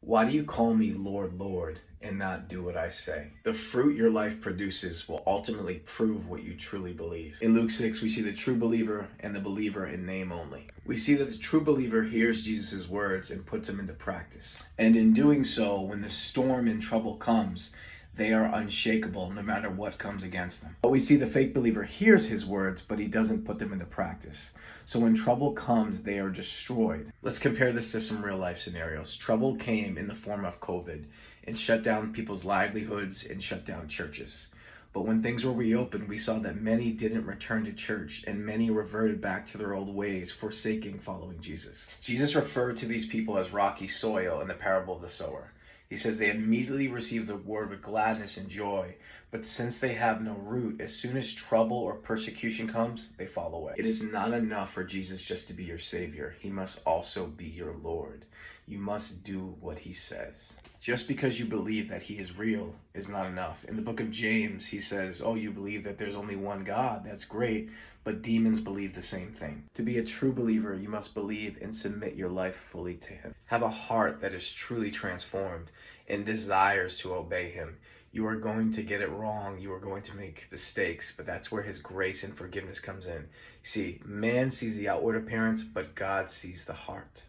Why do you call me Lord, Lord, and not do what I say? The fruit your life produces will ultimately prove what you truly believe. In Luke 6, we see the true believer and the believer in name only. We see that the true believer hears Jesus' words and puts them into practice. And in doing so, when the storm and trouble comes, they are unshakable no matter what comes against them. But we see the fake believer hears his words, but he doesn't put them into practice. So when trouble comes, they are destroyed. Let's compare this to some real life scenarios. Trouble came in the form of COVID and shut down people's livelihoods and shut down churches. But when things were reopened, we saw that many didn't return to church and many reverted back to their old ways, forsaking following Jesus. Jesus referred to these people as rocky soil in the parable of the sower. He says they immediately receive the word with gladness and joy, but since they have no root, as soon as trouble or persecution comes, they fall away. It is not enough for Jesus just to be your Savior. He must also be your Lord. You must do what he says. Just because you believe that he is real is not enough. In the book of James, he says, oh, you believe that there's only one God. That's great, but demons believe the same thing. To be a true believer, you must believe and submit your life fully to him. Have a heart that is truly transformed and desires to obey him. You are going to get it wrong. You are going to make mistakes, but that's where his grace and forgiveness comes in. See, man sees the outward appearance, but God sees the heart.